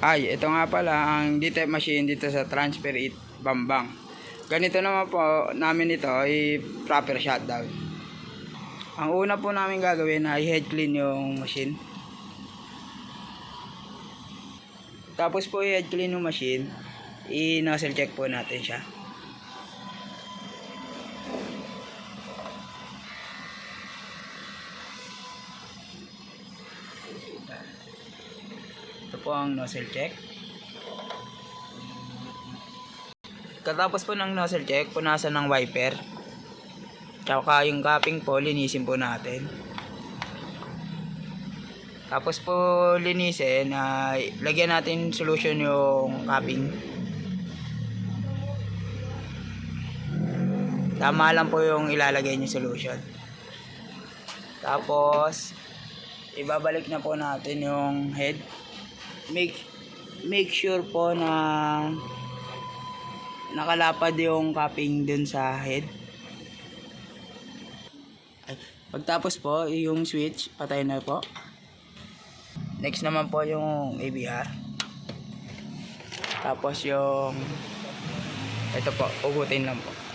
Ay, ito nga pala ang DTF machine dito sa Transfer It Bambang. Ganito naman po namin ito ay proper shutdown. Ang una po namin gagawin ay head clean yung machine. Tapos po i-head clean yung machine, i-nozzle check po natin siya. Ito po ang nozzle check. Katapos po ng nozzle check, punasan ng wiper. Tsaka yung capping po, linisin po natin. Tapos po linisin, lagyan natin solution yung capping. Tama lang po yung ilalagay niyo solution. Tapos ibabalik na po natin yung head. Make sure po na nakalapad yung capping dun sa head. Pagtapos po yung switch, patay na po. Next naman po yung ABR. Tapos yung ito po, ugutin lang po.